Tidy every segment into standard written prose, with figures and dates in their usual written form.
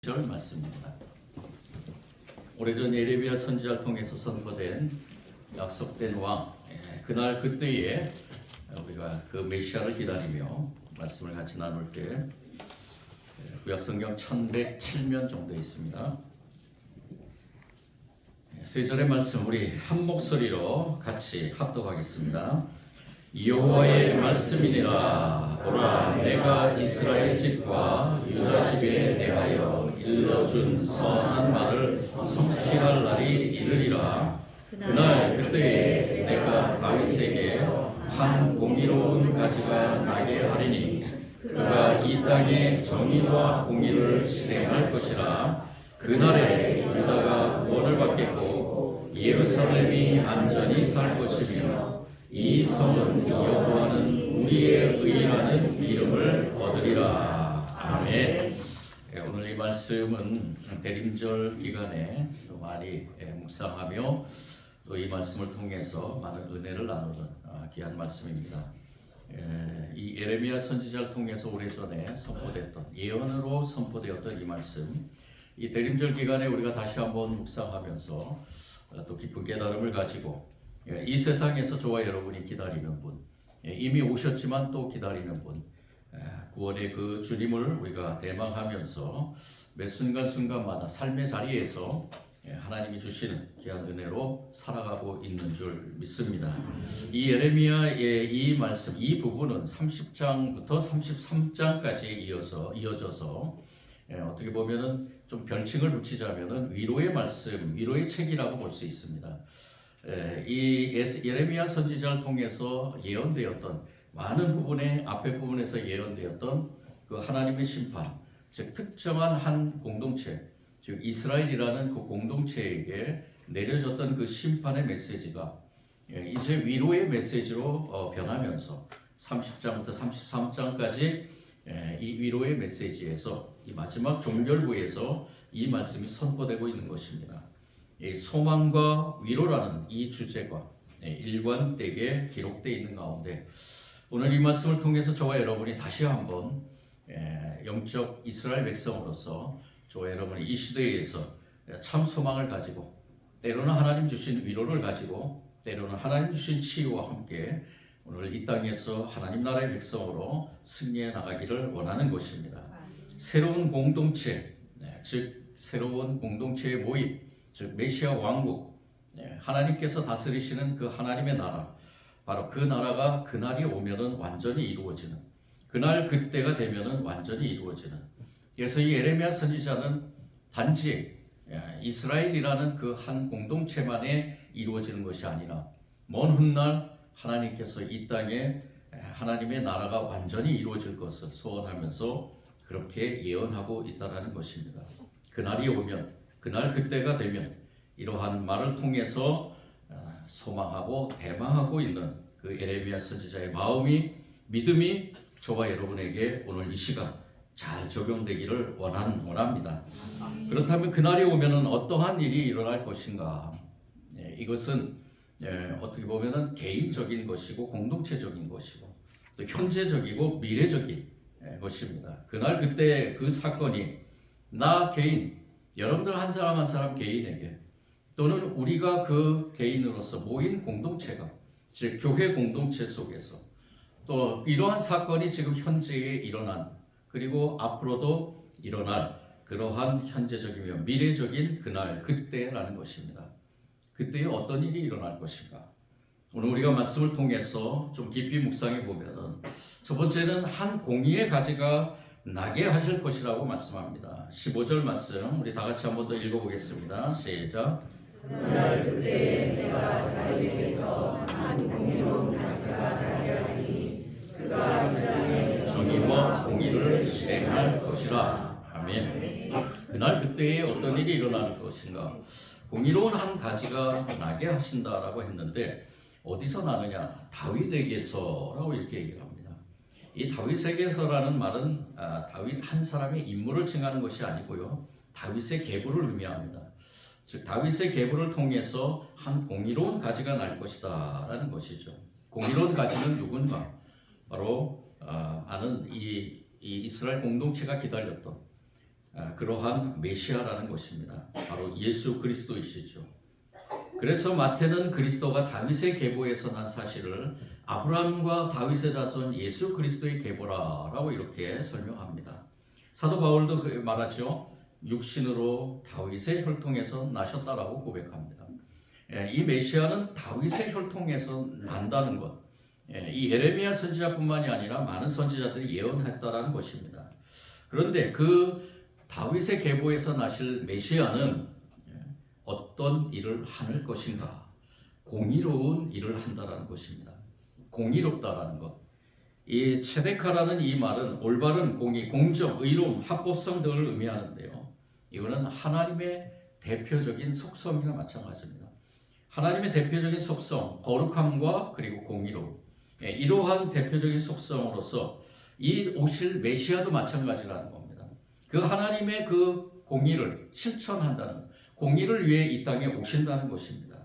절 말씀입니다. 오래전 예레미야 선지자를 통해서 선포된 약속된 왕, 그날 그때에 우리가 그 메시아를 기다리며 말씀을 같이 나눌 때 구약성경 1107면 정도 있습니다. 세 절의 말씀 우리 한 목소리로 같이 합독하겠습니다. 여호와의 말씀이니라. 보라, 내가 이스라엘 집과 유다 집에 대하여 일러준 선한 말을 성취할 날이 이르리라. 그날 그때에 내가 다윗에게 한 공의로운 가지가 나게 하리니 그가 이 땅에 정의와 공의를 실행할 것이라. 그날에 유다가 구원을 받겠고 예루살렘이 안전히 살 것이며 이 성은 여호와는 우리의 의라는 이름을 얻으리라. 아멘. 오늘 이 말씀은 대림절 기간에 많이 묵상하며 또 이 말씀을 통해서 많은 은혜를 나누는 귀한 말씀입니다. 이 예레미야 선지자를 통해서 오래전에 선포됐던 예언으로 선포되었던 이 말씀, 이 대림절 기간에 우리가 다시 한번 묵상하면서 또 깊은 깨달음을 가지고 이 세상에서 저와 여러분이 기다리는 분, 이미 오셨지만 또 기다리는 분, 구원의 그 주님을 우리가 대망하면서 매 순간순간마다 삶의 자리에서 하나님이 주시는 귀한 은혜로 살아가고 있는 줄 믿습니다. 이 예레미야의 이 말씀, 이 부분은 30장부터 33장까지 이어져서 어떻게 보면은 좀 별칭을 붙이자면은 위로의 말씀, 위로의 책이라고 볼 수 있습니다. 이 예레미야 선지자를 통해서 예언되었던 많은 부분의 앞에 부분에서 예언되었던 그 하나님의 심판, 즉 특정한 한 공동체, 즉 이스라엘이라는 그 공동체에게 내려졌던 그 심판의 메시지가 이제 위로의 메시지로 변하면서 30장부터 33장까지 이 위로의 메시지에서 이 마지막 종결부에서 이 말씀이 선포되고 있는 것입니다. 소망과 위로라는 이 주제가 일관되게 기록되어 있는 가운데 오늘 이 말씀을 통해서 저와 여러분이 다시 한번 영적 이스라엘 백성으로서 저와 여러분이 이 시대에서 참 소망을 가지고 때로는 하나님 주신 위로를 가지고 때로는 하나님 주신 치유와 함께 오늘 이 땅에서 하나님 나라의 백성으로 승리해 나가기를 원하는 것입니다. 새로운 공동체, 즉 새로운 공동체의 모임, 즉 메시아 왕국, 하나님께서 다스리시는 그 하나님의 나라, 바로 그 나라가 그날이 오면은 완전히 이루어지는, 그날 그때가 되면은 완전히 이루어지는. 그래서 이 예레미야 선지자는 단지 이스라엘이라는 그 한 공동체만에 이루어지는 것이 아니라 먼 훗날 하나님께서 이 땅에 하나님의 나라가 완전히 이루어질 것을 소원하면서 그렇게 예언하고 있다는 것입니다. 그날이 오면, 그날 그때가 되면 이러한 말을 통해서 소망하고 대망하고 있는 그 예레미야 선지자의 마음이, 믿음이 저와 여러분에게 오늘 이 시간 잘 적용되기를 원합니다. 그렇다면 그날이 오면은 어떠한 일이 일어날 것인가? 이것은 어떻게 보면은 개인적인 것이고 공동체적인 것이고 또 현재적이고 미래적인 것입니다. 그날 그때 그 사건이 나 개인, 여러분들 한 사람 한 사람 개인에게 또는 우리가 그 개인으로서 모인 공동체가, 즉 교회 공동체 속에서 또 이러한 사건이 지금 현재에 일어난, 그리고 앞으로도 일어날 그러한 현재적이며 미래적인 그날 그때라는 것입니다. 그때에 어떤 일이 일어날 것인가? 오늘 우리가 말씀을 통해서 좀 깊이 묵상해 보면은 첫 번째는 한 공의의 가지가 나게 하실 것이라고 말씀합니다. 15절 말씀 우리 다 같이 한 번 더 읽어보겠습니다. 시작. 그날 그때 내가 다윗에게서 한 공의로운 가지가 나게 하리니 그가 이 땅에 정의와 공의를 실행할 것이라. 아멘. 그날 그때에 어떤 일이 일어날 것인가? 공의로운 한 가지가 나게 하신다라고 했는데 어디서 나느냐? 다윗에게서라고 이렇게 얘기를 합니다. 이 다윗에게서라는 말은 다윗 한 사람의 인물을 칭하는 것이 아니고요, 다윗의 계보를 의미합니다. 즉 다윗의 계보를 통해서 한 공의로운 가지가 날 것이다라는 것이죠. 공의로운 가지는 누군가? 바로 아는 이 이스라엘 공동체가 기다렸던 그러한 메시아라는 것입니다. 바로 예수 그리스도이시죠. 그래서 마태는 그리스도가 다윗의 계보에서 난 사실을 아브라함과 다윗의 자손 예수 그리스도의 계보라라고 이렇게 설명합니다. 사도 바울도 말하죠. 육신으로 다윗의 혈통에서 나셨다라고 고백합니다. 이 메시아는 다윗의 혈통에서 난다는 것. 이 예레미야 선지자뿐만이 아니라 많은 선지자들이 예언했다라는 것입니다. 그런데 그 다윗의 계보에서 나실 메시아는 어떤 일을 하는 것인가? 공의로운 일을 한다라는 것입니다. 공의롭다라는 것. 이 체데카라는 이 말은 올바른 공의, 공정, 의로움, 합법성 등을 의미하는데요. 이거는 하나님의 대표적인 속성이나 마찬가지입니다. 하나님의 대표적인 속성, 거룩함과 그리고 공의로움. 이러한 대표적인 속성으로서 이 오실 메시아도 마찬가지라는 겁니다. 그 하나님의 그 공의를 실천한다는, 공의를 위해 이 땅에 오신다는 것입니다.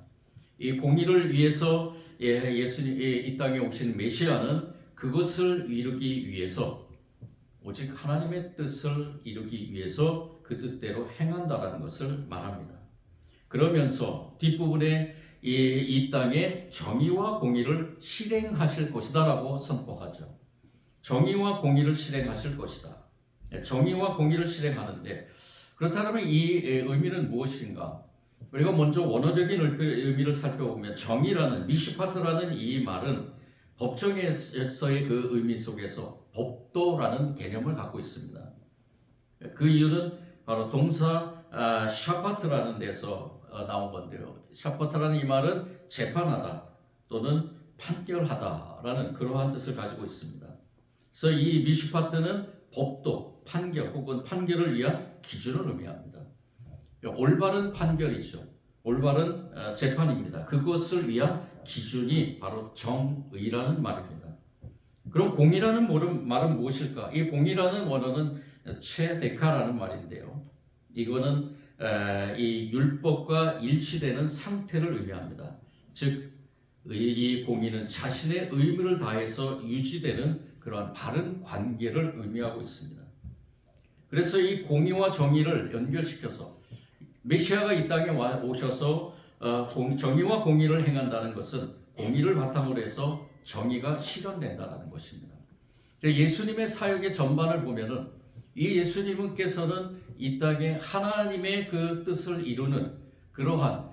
이 공의를 위해서 예수님 이 땅에 오신 메시아는 그것을 이루기 위해서, 오직 하나님의 뜻을 이루기 위해서 그 뜻대로 행한다라는 것을 말합니다. 그러면서 뒷부분에 이 땅에 정의와 공의를 실행하실 것이다라고 선포하죠. 정의와 공의를 실행하실 것이다. 정의와 공의를 실행하는데, 그렇다면 이 의미는 무엇인가? 우리가 먼저 원어적인 의미를 살펴보면 정의라는, 미시파트라는 이 말은 법정에서의 그 의미 속에서 법도라는 개념을 갖고 있습니다. 그 이유는 바로 동사 샤파트라는 데서 나온 건데요. 샤파트라는 이 말은 재판하다 또는 판결하다라는 그러한 뜻을 가지고 있습니다. 그래서 이 미슈파트는 법도, 판결 혹은 판결을 위한 기준을 의미합니다. 올바른 판결이죠. 올바른 재판입니다. 그것을 위한 기준이 바로 정의라는 말입니다. 그럼 공의라는 말은 무엇일까? 이 공의라는 원어는 체데카라는 말인데요. 이거는 이 율법과 일치되는 상태를 의미합니다. 즉, 이 공의는 자신의 의무를 다해서 유지되는 그러한 바른 관계를 의미하고 있습니다. 그래서 이 공의와 정의를 연결시켜서 메시아가 이 땅에 오셔서 정의와 공의를 행한다는 것은 공의를 바탕으로 해서 정의가 실현된다는 것입니다. 예수님의 사역의 전반을 보면은 이 예수님께서는 이 땅에 하나님의 그 뜻을 이루는 그러한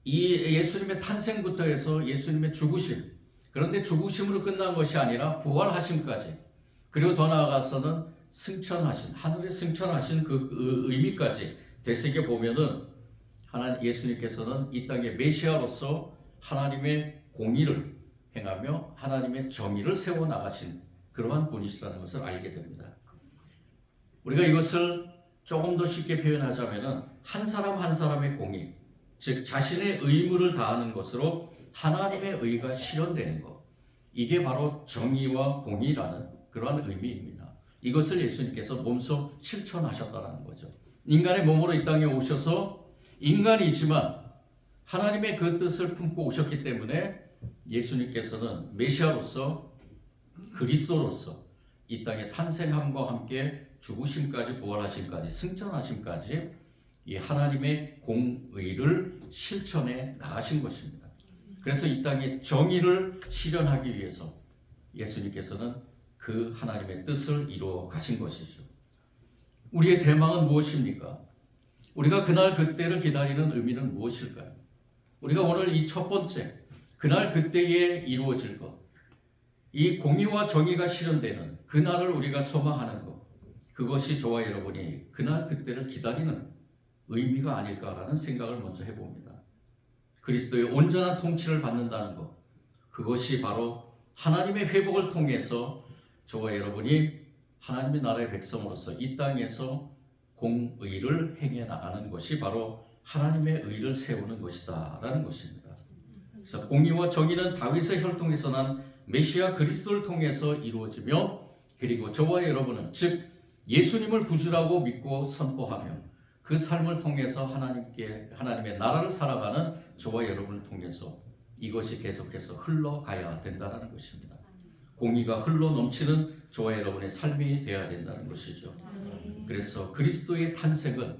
이 예수님의 탄생부터 해서 예수님의 죽으심, 그런데 죽으심으로 끝난 것이 아니라 부활하심까지, 그리고 더 나아가서는 승천하신, 하늘에 승천하신 그 의미까지 되새겨 보면은 예수님께서는 이 땅의 메시아로서 하나님의 공의를 행하며 하나님의 정의를 세워 나가신 그러한 분이시라는 것을 알게 됩니다. 우리가 이것을 조금 더 쉽게 표현하자면은 한 사람 한 사람의 공의, 즉 자신의 의무를 다하는 것으로 하나님의 의가 실현되는 것, 이게 바로 정의와 공의라는 그러한 의미입니다. 이것을 예수님께서 몸소 실천하셨다는 거죠. 인간의 몸으로 이 땅에 오셔서 인간이지만 하나님의 그 뜻을 품고 오셨기 때문에 예수님께서는 메시아로서, 그리스도로서 이 땅에 탄생함과 함께 죽으심까지, 부활하심까지, 승천하심까지 이 하나님의 공의를 실천해 나가신 것입니다. 그래서 이 땅에 정의를 실현하기 위해서 예수님께서는 그 하나님의 뜻을 이루어 가신 것이죠. 우리의 대망은 무엇입니까? 우리가 그날 그때를 기다리는 의미는 무엇일까요? 우리가 오늘 이 첫 번째, 그날 그때에 이루어질 것, 이 공의와 정의가 실현되는 그날을 우리가 소망하는 것, 그것이 저와 여러분이 그날 그때를 기다리는 의미가 아닐까라는 생각을 먼저 해봅니다. 그리스도의 온전한 통치를 받는다는 것, 그것이 바로 하나님의 회복을 통해서 저와 여러분이 하나님의 나라의 백성으로서 이 땅에서 공의를 행해 나가는 것이 바로 하나님의 의를 세우는 것이다 라는 것입니다. 그래서 공의와 정의는 다윗의 혈통에서 난 메시아 그리스도를 통해서 이루어지며, 그리고 저와 여러분은 즉 예수님을 구주라고 믿고 선포하며 그 삶을 통해서 하나님의 나라를 살아가는 저와 여러분을 통해서 이것이 계속해서 흘러가야 된다는 것입니다. 공의가 흘러 넘치는 저와 여러분의 삶이 되어야 된다는 것이죠. 그래서 그리스도의 탄생은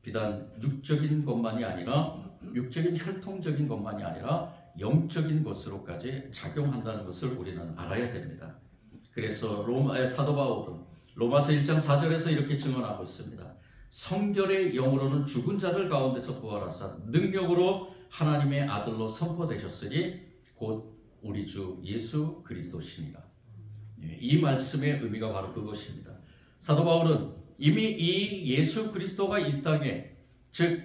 비단 육적인 것만이 아니라 육적인 혈통적인 것만이 아니라 영적인 것으로까지 작용한다는 것을 우리는 알아야 됩니다. 그래서 사도 바울은 로마서 1장 4절에서 이렇게 증언하고 있습니다. 성결의 영으로는 죽은 자들 가운데서 부활하사 능력으로 하나님의 아들로 선포되셨으니 곧 우리 주 예수 그리스도시니라. 이 말씀의 의미가 바로 그것입니다. 사도 바울은 이미 이 예수 그리스도가 이 땅에, 즉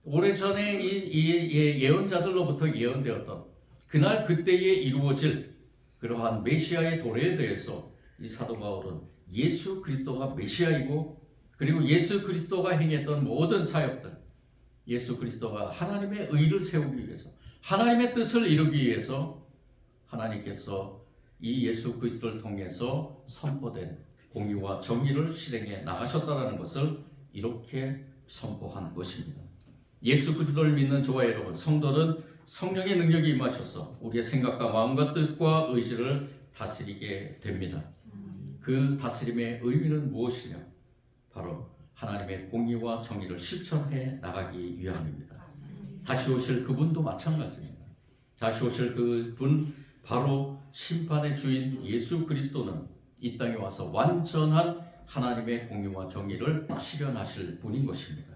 오래전에 이 예언자들로부터 예언되었던 그날 그때에 이루어질 그러한 메시아의 도래에 대해서 이 사도 바울은 예수 그리스도가 메시아이고, 그리고 예수 그리스도가 행했던 모든 사역들, 예수 그리스도가 하나님의 의를 세우기 위해서, 하나님의 뜻을 이루기 위해서 하나님께서 이 예수 그리스도를 통해서 선포된 공의와 정의를 실행해 나가셨다는 것을 이렇게 선포한 것입니다. 예수 그리스도를 믿는 저와 여러분, 성도는 성령의 능력이 임하셔서 우리의 생각과 마음과 뜻과 의지를 다스리게 됩니다. 그 다스림의 의미는 무엇이냐? 바로 하나님의 공의와 정의를 실천해 나가기 위함입니다. 다시 오실 그분도 마찬가지입니다. 다시 오실 그분, 바로 심판의 주인 예수 그리스도는 이 땅에 와서 완전한 하나님의 공의와 정의를 실현하실 분인 것입니다.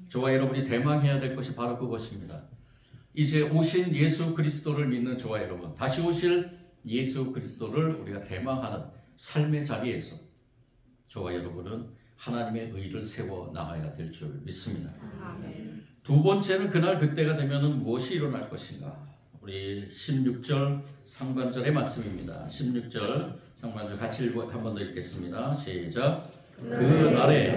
저와 여러분이 대망해야 될 것이 바로 그것입니다. 이제 오신 예수 그리스도를 믿는 저와 여러분, 다시 오실 예수 그리스도를 우리가 대망하는 삶의 자리에서 저와 여러분은 하나님의 의를 세워 나가야 될 줄 믿습니다. 두 번째는 그날 그때가 되면 무엇이 일어날 것인가? 우리 16절 상반절의 말씀입니다. 16절 상반절 같이 한 번 더 읽겠습니다. 시작. 그날에,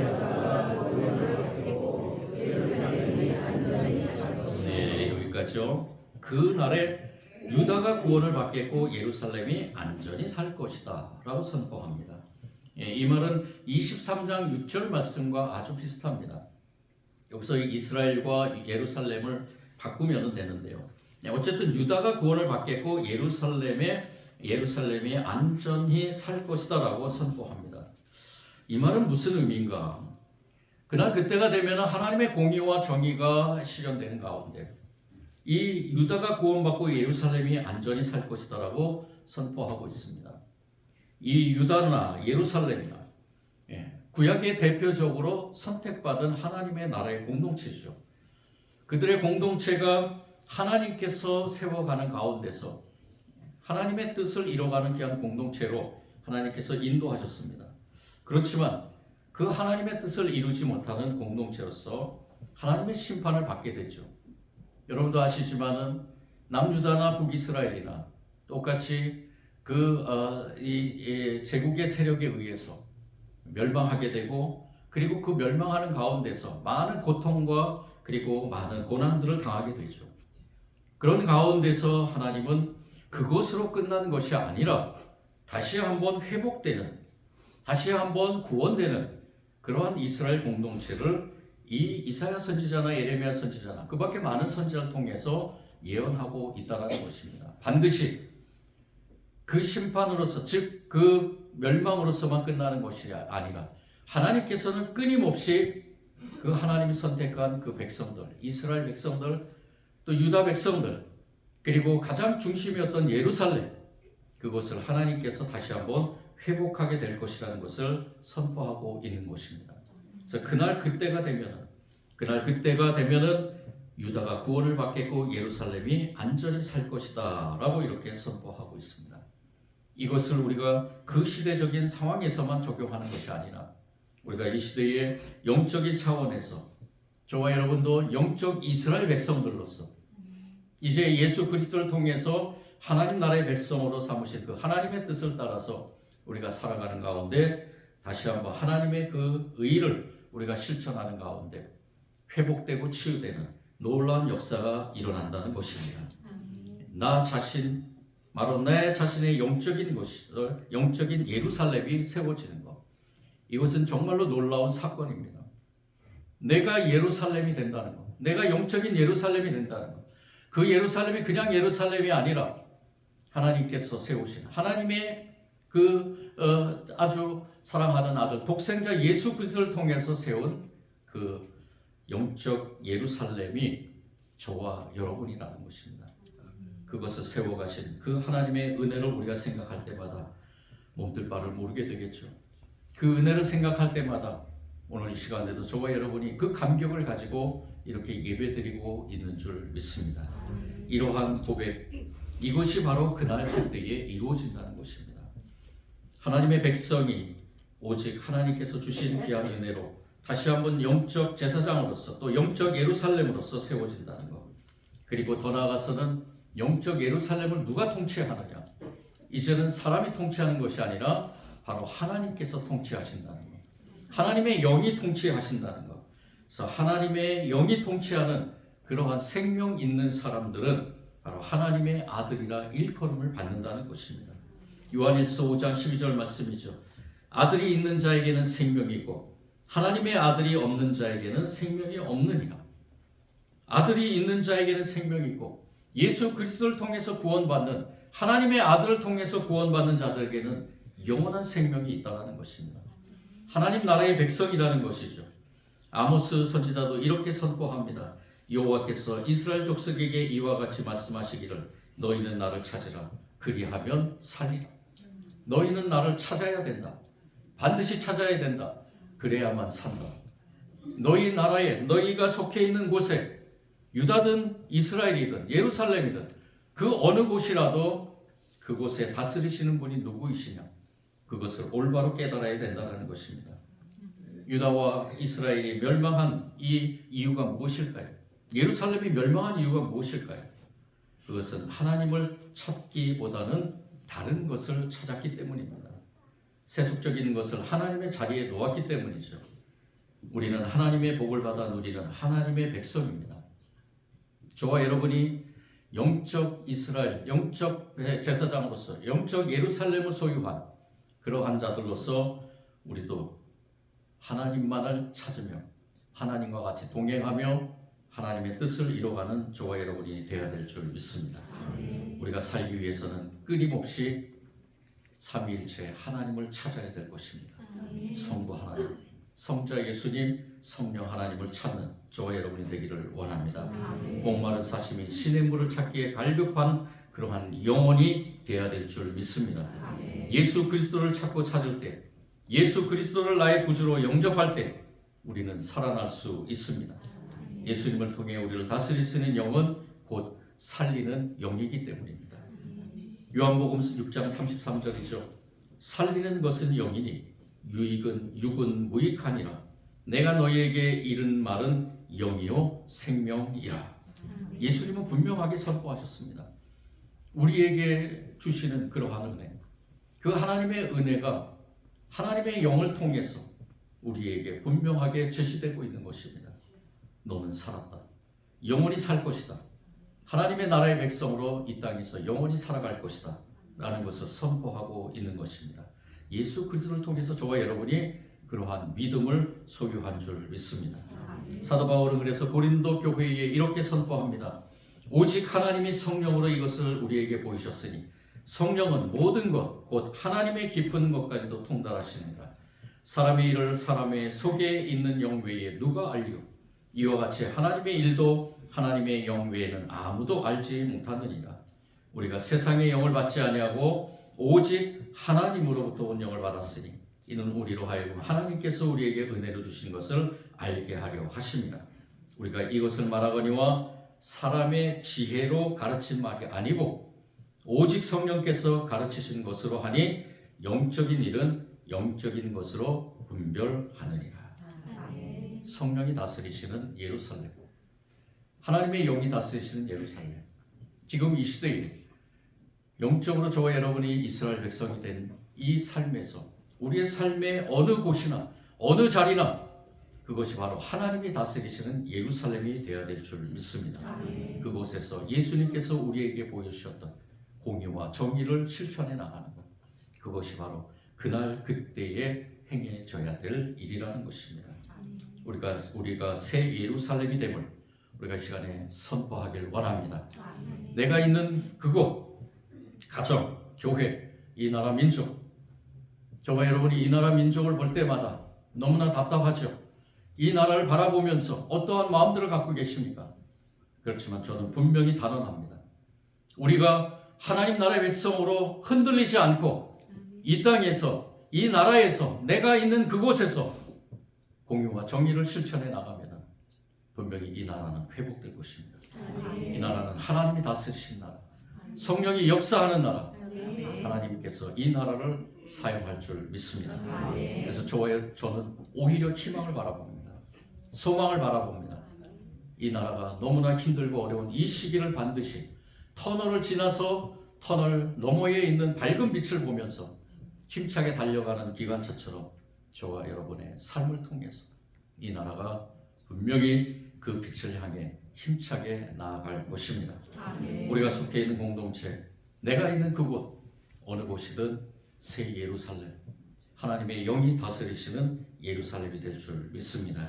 네, 여기까지요. 그날에 유다가 구원을 받겠고 예루살렘이 안전히 살 것이다 라고 선포합니다. 이 말은 23장 6절 말씀과 아주 비슷합니다. 여기서 이스라엘과 예루살렘을 바꾸면 되는데요. 어쨌든 유다가 구원을 받겠고 예루살렘이 안전히 살 것이다라고 선포합니다. 이 말은 무슨 의미인가? 그날 그때가 되면 하나님의 공의와 정의가 실현되는 가운데 이 유다가 구원받고 예루살렘이 안전히 살 것이다라고 선포하고 있습니다. 이 유다나 예루살렘이나 구약의 대표적으로 선택받은 하나님의 나라의 공동체죠. 그들의 공동체가 하나님께서 세워가는 가운데서 하나님의 뜻을 이뤄가는 귀한 공동체로 하나님께서 인도하셨습니다. 그렇지만 그 하나님의 뜻을 이루지 못하는 공동체로서 하나님의 심판을 받게 되죠. 여러분도 아시지만은 남유다나 북이스라엘이나 똑같이 이 제국의 세력에 의해서 멸망하게 되고, 그리고 그 멸망하는 가운데서 많은 고통과 그리고 많은 고난들을 당하게 되죠. 그런 가운데서 하나님은 그것으로 끝나는 것이 아니라 다시 한번 회복되는, 다시 한번 구원되는 그러한 이스라엘 공동체를 이 이사야 선지자나 예레미야 선지자나 그 밖에 많은 선지자를 통해서 예언하고 있다는 것입니다. 반드시 그 심판으로서, 즉 그 멸망으로서만 끝나는 것이 아니라 하나님께서는 끊임없이 그 하나님이 선택한 그 백성들, 이스라엘 백성들, 또 유다 백성들, 그리고 가장 중심이었던 예루살렘, 그것을 하나님께서 다시 한번 회복하게 될 것이라는 것을 선포하고 있는 것입니다. 그래서 그날 그때가 되면은 유다가 구원을 받겠고 예루살렘이 안전히 살 것이다 라고 이렇게 선포하고 있습니다. 이것을 우리가 그 시대적인 상황에서만 적용하는 것이 아니라 우리가 이 시대의 영적인 차원에서 저와 여러분도 영적 이스라엘 백성들로서 이제 예수 그리스도를 통해서 하나님 나라의 백성으로 삼으신 그 하나님의 뜻을 따라서 우리가 살아가는 가운데 다시 한번 하나님의 그 의를 우리가 실천하는 가운데 회복되고 치유되는 놀라운 역사가 일어난다는 것입니다. 나 자신, 바로 내 자신의 영적인 예루살렘이 세워지는 것, 이것은 정말로 놀라운 사건입니다. 내가 예루살렘이 된다는 것, 내가 영적인 예루살렘이 된다는 것, 그 예루살렘이 그냥 예루살렘이 아니라 하나님께서 세우신 하나님의 아주 사랑하는 아들 독생자 예수 그리스도를 통해서 세운 그 영적 예루살렘이 저와 여러분이라는 것입니다. 그것을 세워가신 그 하나님의 은혜를 우리가 생각할 때마다 몸둘 바를 모르게 되겠죠. 그 은혜를 생각할 때마다 오늘 이 시간에도 저와 여러분이 그 감격을 가지고 이렇게 예배드리고 있는 줄 믿습니다. 이러한 고백, 이것이 바로 그날 그때에 이루어진다는 것입니다. 하나님의 백성이 오직 하나님께서 주신 귀한 은혜로 다시 한번 영적 제사장으로서 또 영적 예루살렘으로서 세워진다는 것. 그리고 더 나아가서는 영적 예루살렘을 누가 통치하느냐? 이제는 사람이 통치하는 것이 아니라 바로 하나님께서 통치하신다는 것. 하나님의 영이 통치하신다는 것. 그래서 하나님의 영이 통치하는 그러한 생명 있는 사람들은 바로 하나님의 아들이라 일컬음을 받는다는 것입니다. 요한일서 5장 12절 말씀이죠. 아들이 있는 자에게는 생명이고 하나님의 아들이 없는 자에게는 생명이 없느니라. 아들이 있는 자에게는 생명이고 예수 그리스도를 통해서 구원받는 하나님의 아들을 통해서 구원받는 자들에게는 영원한 생명이 있다는 것입니다. 하나님 나라의 백성이라는 것이죠. 아모스 선지자도 이렇게 선포합니다. 여호와께서 이스라엘 족속에게 이와 같이 말씀하시기를 너희는 나를 찾으라 그리하면 살리라. 너희는 나를 찾아야 된다. 반드시 찾아야 된다. 그래야만 산다. 너희 나라에 너희가 속해 있는 곳에 유다든 이스라엘이든 예루살렘이든 그 어느 곳이라도 그곳에 다스리시는 분이 누구이시냐? 그것을 올바로 깨달아야 된다는 것입니다. 유다와 이스라엘이 멸망한 이 이유가 무엇일까요? 예루살렘이 멸망한 이유가 무엇일까요? 그것은 하나님을 찾기보다는 다른 것을 찾았기 때문입니다. 세속적인 것을 하나님의 자리에 놓았기 때문이죠. 우리는 하나님의 복을 받아 누리는 하나님의 백성입니다. 저와 여러분이 영적 이스라엘, 영적 제사장으로서 영적 예루살렘을 소유한 그러한 자들로서 우리도 하나님만을 찾으며 하나님과 같이 동행하며 하나님의 뜻을 이루어가는 저와 여러분이 되어야 될 줄 믿습니다. 우리가 살기 위해서는 끊임없이 삼위일체 하나님을 찾아야 될 것입니다. 성부 하나님, 성자 예수님, 성령 하나님을 찾는 저와 여러분이 되기를 원합니다. 목마른 사심이 신의 물을 찾기에 갈급한 그러한 영혼이 되어야 될 줄 믿습니다. 예수 그리스도를 찾고 찾을 때, 예수 그리스도를 나의 구주로 영접할 때 우리는 살아날 수 있습니다. 예수님을 통해 우리를 다스리시는 영은 곧 살리는 영이기 때문입니다. 요한복음 6장 33절이죠. 살리는 것은 영이니 유익은 육은 무익하니라. 내가 너희에게 이른 말은 영이요 생명이라. 예수님은 분명하게 선포하셨습니다. 우리에게 주시는 그러한 은혜, 그 하나님의 은혜가 하나님의 영을 통해서 우리에게 분명하게 제시되고 있는 것입니다. 너는 살았다. 영원히 살 것이다. 하나님의 나라의 백성으로 이 땅에서 영원히 살아갈 것이다. 라는 것을 선포하고 있는 것입니다. 예수 그리스도를 통해서 저와 여러분이 그러한 믿음을 소유한 줄 믿습니다. 사도 바울은 그래서 고린도 교회에 이렇게 선포합니다. 오직 하나님이 성령으로 이것을 우리에게 보이셨으니 성령은 모든 것, 곧 하나님의 깊은 것까지도 통달하시느니라. 사람의 일을 사람의 속에 있는 영 외에 누가 알리요? 이와 같이 하나님의 일도 하나님의 영 외에는 아무도 알지 못하느니라. 우리가 세상의 영을 받지 아니하고 오직 하나님으로부터 온 영을 받았으니 이는 우리로 하여금 하나님께서 우리에게 은혜로 주신 것을 알게 하려 하십니다. 우리가 이것을 말하거니와 사람의 지혜로 가르친 말이 아니고 오직 성령께서 가르치신 것으로 하니 영적인 일은 영적인 것으로 분별하느니라. 성령이 다스리시는 예루살렘, 하나님의 영이 다스리시는 예루살렘. 지금 이 시대에 영적으로 저와 여러분이 이스라엘 백성이 된 이 삶에서 우리의 삶의 어느 곳이나 어느 자리나 그것이 바로 하나님이 다스리시는 예루살렘이 되어야 될 줄 믿습니다. 그곳에서 예수님께서 우리에게 보여주셨던 공의와 정의를 실천해 나가는 것, 그것이 바로 그날 그때에 행해져야 될 일이라는 것입니다. 우리가 새 예루살렘이 됨을 우리가 이 시간에 선포하길 원합니다. 내가 있는 그곳, 가정, 교회, 이 나라 민족, 저와 여러분이 이 나라 민족을 볼 때마다 너무나 답답하죠. 이 나라를 바라보면서 어떠한 마음들을 갖고 계십니까? 그렇지만 저는 분명히 단언합니다. 우리가 하나님 나라의 백성으로 흔들리지 않고 이 땅에서, 이 나라에서, 내가 있는 그곳에서 공의와 정의를 실천해 나가면 분명히 이 나라는 회복될 것입니다. 이 나라는 하나님이 다스리신 나라, 성령이 역사하는 나라, 하나님께서 이 나라를 사용할 줄 믿습니다. 그래서 저는 오히려 희망을 바라봅니다. 소망을 바라봅니다. 이 나라가 너무나 힘들고 어려운 이 시기를 반드시 터널을 지나서 터널 너머에 있는 밝은 빛을 보면서 힘차게 달려가는 기관차처럼 저와 여러분의 삶을 통해서 이 나라가 분명히 그 빛을 향해 힘차게 나아갈 것입니다. 우리가 속해 있는 공동체, 내가 있는 그곳, 어느 곳이든 새 예루살렘, 하나님의 영이 다스리시는 예루살렘이 될 줄 믿습니다.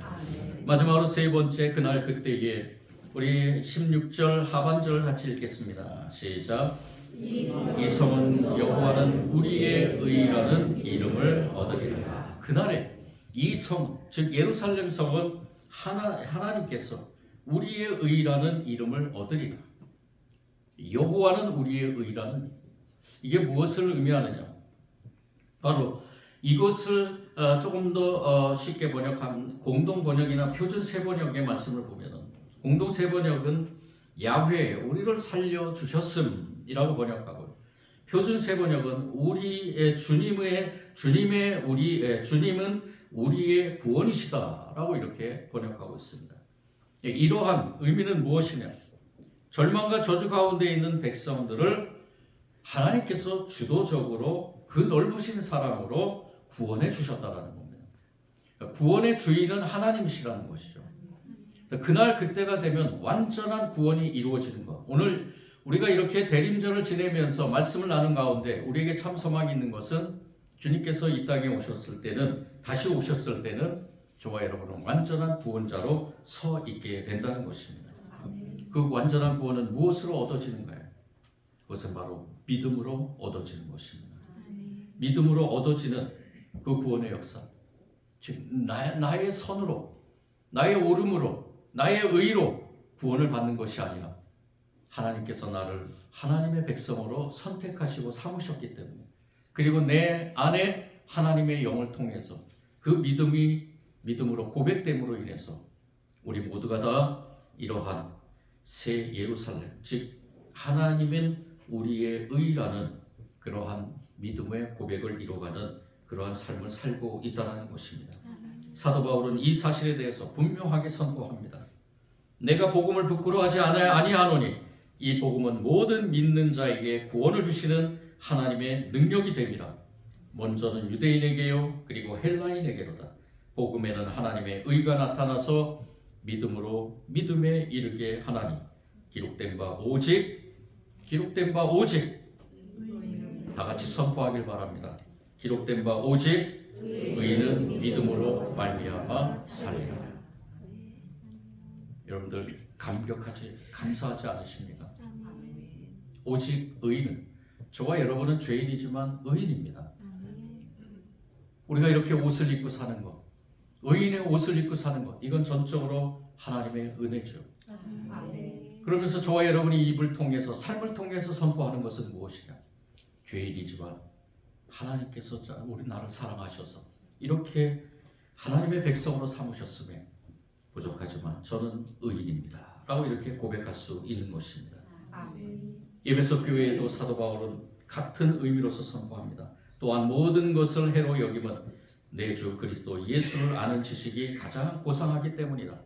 마지막으로 세 번째, 그날 그때에 우리 16절 하반절 같이 읽겠습니다. 시작. 이 성은 여호와는 우리의 의라는 이름을 얻으리라. 그날에 이 성, 즉 예루살렘 성은 하나님께서 우리의 의라는 이름을 얻으리라. 여호와는 우리의 의라는, 이게 무엇을 의미하느냐? 바로 이것을 조금 더 쉽게 번역한 공동 번역이나 표준 세 번역의 말씀을 보면은, 공동 세 번역은 야훼 우리를 살려 주셨음이라고 번역하고, 표준 세 번역은 우리의 주님은 우리의 구원이시다라고 이렇게 번역하고 있습니다. 이러한 의미는 무엇이냐? 절망과 저주 가운데 있는 백성들을 하나님께서 주도적으로 그 넓으신 사랑으로 구원해 주셨다라는 겁니다. 구원의 주인은 하나님이시라는 것이죠. 그날 그때가 되면 완전한 구원이 이루어지는 것. 오늘 우리가 이렇게 대림절을 지내면서 말씀을 나눈 가운데 우리에게 참 소망이 있는 것은 주님께서 이 땅에 오셨을 때는, 다시 오셨을 때는 저와 여러분은 완전한 구원자로 서 있게 된다는 것입니다. 그 완전한 구원은 무엇으로 얻어지는가요? 그것은 바로 믿음으로 얻어지는 것입니다. 믿음으로 얻어지는 그 구원의 역사, 즉 나의 선으로, 나의 오름으로, 나의 의로 구원을 받는 것이 아니라 하나님께서 나를 하나님의 백성으로 선택하시고 삼으셨기 때문에, 그리고 내 안에 하나님의 영을 통해서 그 믿음으로 고백됨으로 인해서 우리 모두가 다 이러한 새 예루살렘, 즉 하나님은 우리의 의라는 그러한 믿음의 고백을 이루어가는 그러한 삶을 살고 있다는 것입니다. 사도 바울은 이 사실에 대해서 분명하게 선포합니다. 내가 복음을 부끄러워하지 아니하노니 이 복음은 모든 믿는 자에게 구원을 주시는 하나님의 능력이 됨이라. 먼저는 유대인에게요 그리고 헬라인에게로다. 복음에는 하나님의 의가 나타나서 믿음으로 믿음에 이르게 하나니 기록된 바 오직 다 같이 선포하길 바랍니다. 기록된 바 오직 의인은 믿음으로 말미암아 살리라. 여러분들 감사하지 않으십니까? 오직 의인은, 저와 여러분은 죄인이지만 의인입니다. 우리가 이렇게 옷을 입고 사는 것, 의인의 옷을 입고 사는 것, 이건 전적으로 하나님의 은혜죠. 그러면서 저와 여러분이 입을 통해서, 삶을 통해서 선포하는 것은 무엇이냐? 죄인이지만 하나님께서 우리 나를 사랑하셔서 이렇게 하나님의 백성으로 삼으셨음에 부족하지만 저는 의인입니다 라고 이렇게 고백할 수 있는 것입니다. 에베소 교회에도 사도 바울은 같은 의미로서 선포합니다. 또한 모든 것을 해로 여김은 내 주 그리스도 예수를 아는 지식이 가장 고상하기 때문이라.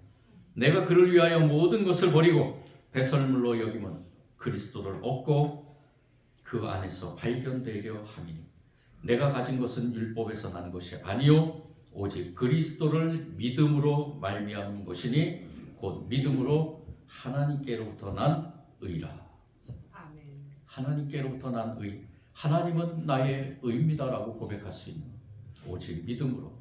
내가 그를 위하여 모든 것을 버리고 배설물로 여김은 그리스도를 얻고 그 안에서 발견되려 함이니 내가 가진 것은 율법에서 난 것이 아니요 오직 그리스도를 믿음으로 말미암은 것이니 곧 믿음으로 하나님께로부터 난 의라. 하나님께로부터 난 의, 하나님은 나의 의입니다라고 고백할 수 있는, 오직 믿음으로.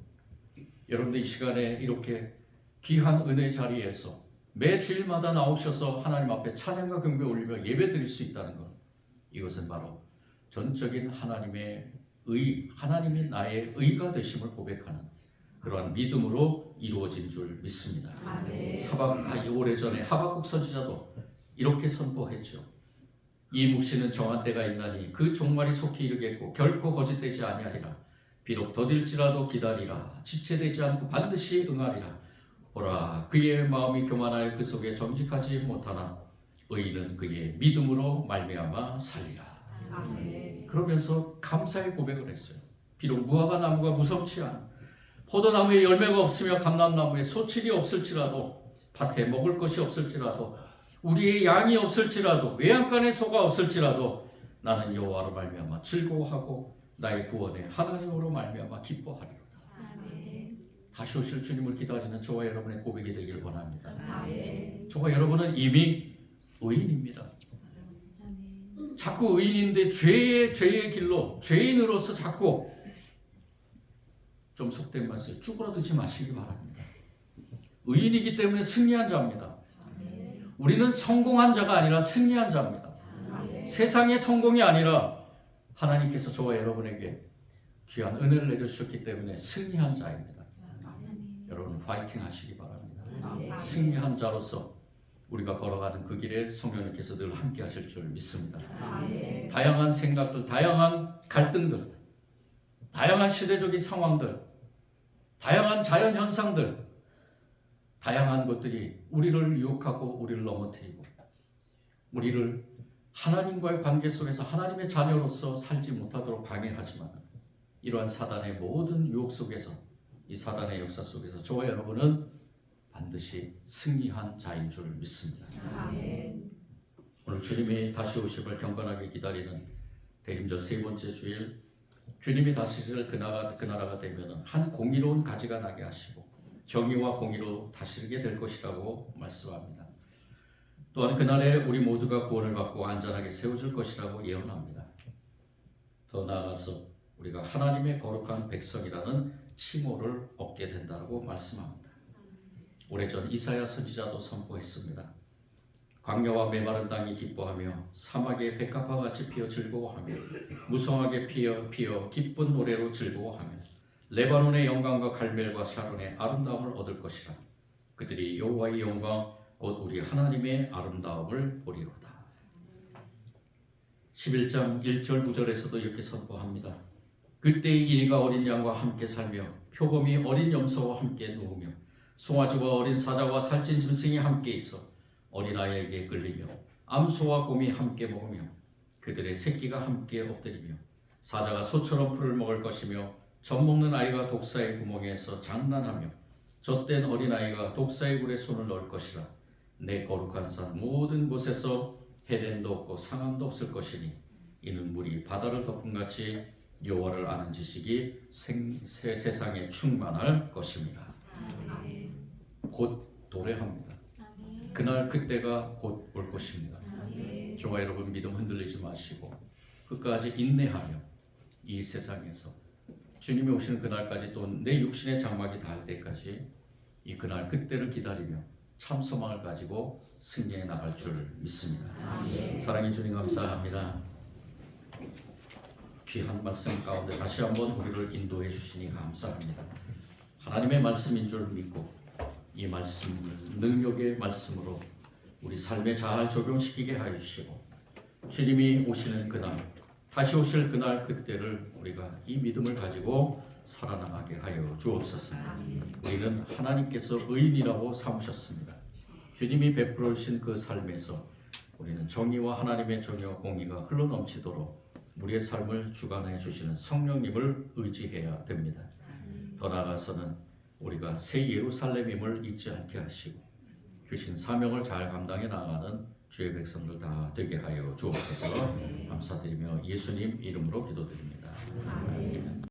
여러분들 이 시간에 이렇게 귀한 은혜 자리에서 매 주일마다 나오셔서 하나님 앞에 찬양과 경배 올리며 예배 드릴 수 있다는 것, 이것은 바로 전적인 하나님의 하나님이 나의 의가 되심을 고백하는 그러한 믿음으로 이루어진 줄 믿습니다. 오래전에 하박국 선지자도 이렇게 선포했죠. 이 묵시는 정한 때가 있나니 그 종말이 속히 이르겠고 결코 거짓되지 아니하리라. 비록 더딜지라도 기다리라. 지체되지 않고 반드시 응하리라. 보라, 그의 마음이 교만하여 그 속에 정직하지 못하나 의인은 그의 믿음으로 말미암아 살리라. 그러면서 감사의 고백을 했어요. 비록 무화과 나무가 무성치 않아, 포도나무에 열매가 없으며 감람나무에 소출이 없을지라도, 밭에 먹을 것이 없을지라도, 우리의 양이 없을지라도, 외양간에 소가 없을지라도 나는 여호와로 말미암아 즐거워하고 나의 구원의 하나님으로 말미암아 기뻐하리로다. 다시 오실 주님을 기다리는 저와 여러분의 고백이 되길 원합니다. 저와 여러분은 이미 의인입니다. 자꾸 의인인데 죄의 길로 죄인으로서 자꾸 좀 속된 말씀 쭈그러들지 마시기 바랍니다. 의인이기 때문에 승리한 자입니다. 우리는 성공한 자가 아니라 승리한 자입니다. 세상의 성공이 아니라 하나님께서 저와 여러분에게 귀한 은혜를 내려주셨기 때문에 승리한 자입니다. 여러분 화이팅 하시기 바랍니다. 승리한 자로서 우리가 걸어가는 그 길에 성령님께서 늘 함께 하실 줄 믿습니다. 다양한 생각들, 다양한 갈등들, 다양한 시대적인 상황들, 다양한 자연 현상들, 다양한 것들이 우리를 유혹하고 우리를 넘어뜨리고 우리를 하나님과의 관계 속에서 하나님의 자녀로서 살지 못하도록 방해하지만, 이러한 사단의 모든 유혹 속에서, 이 사단의 역사 속에서 저와 여러분은 반드시 승리한 자인 줄 믿습니다. 오늘 주님이 다시 오심을 경건하게 기다리는 대림절 세 번째 주일, 주님이 다스릴 그 나라가 되면 한 공의로운 가지가 나게 하시고 정의와 공의로 다스리게 될 것이라고 말씀합니다. 또한 그날에 우리 모두가 구원을 받고 안전하게 세워질 것이라고 예언합니다. 더 나아가서 우리가 하나님의 거룩한 백성이라는 칭호를 얻게 된다고 말씀합니다. 오래전 이사야 선지자도 선포했습니다. 광야와 메마른 땅이 기뻐하며 사막의 백합화 같이 피어 즐거워하며 무성하게 피어 기쁜 노래로 즐거워하며 레바논의 영광과 갈멜과 샤론의 아름다움을 얻을 것이라. 그들이 여호와의 영광 곧 우리 하나님의 아름다움을 보리로다. 11장 1절 9절에서도 이렇게 선포합니다. 그때 이리가 어린 양과 함께 살며 표범이 어린 염소와 함께 누우며 송아지와 어린 사자와 살찐 짐승이 함께 있어 어린아이에게 끌리며 암소와 곰이 함께 먹으며 그들의 새끼가 함께 엎드리며 사자가 소처럼 풀을 먹을 것이며 젖먹는 아이가 독사의 구멍에서 장난하며 젖된 어린아이가 독사의 굴에 손을 넣을 것이라. 내 거룩한 산 모든 곳에서 해됨도 없고 상함도 없을 것이니 이는 물이 바다를 덮음같이 여호와를 아는 지식이 세상에 충만할 것입니다. 곧 도래합니다. 그날 그때가 곧 올 것입니다. 저와 여러분 믿음 흔들리지 마시고 끝까지 인내하며 이 세상에서 주님이 오시는 그날까지, 또 내 육신의 장막이 닿을 때까지 이 그날 그때를 기다리며 참 소망을 가지고 승리해 나갈 줄 믿습니다. 사랑해 주님 감사합니다. 귀한 말씀 가운데 다시 한번 우리를 인도해 주시니 감사합니다. 하나님의 말씀인 줄 믿고 이 말씀을 능력의 말씀으로 우리 삶에 잘 적용시키게 하여 주시고 주님이 오시는 그날, 다시 오실 그날 그때를 우리가 이 믿음을 가지고 살아나가게 하여 주옵소서. 우리는 하나님께서 의인이라고 삼으셨습니다. 주님이 베풀어 주신 그 삶에서 우리는 정의와 하나님의 정의와 공의가 흘러넘치도록 우리의 삶을 주관해 주시는 성령님을 의지해야 됩니다. 더 나아가서는 우리가 새 예루살렘임을 잊지 않게 하시고 주신 사명을 잘 감당해 나가는 주의 백성들 다 되게 하여 주옵소서. 감사드리며 예수님 이름으로 기도드립니다. 아멘.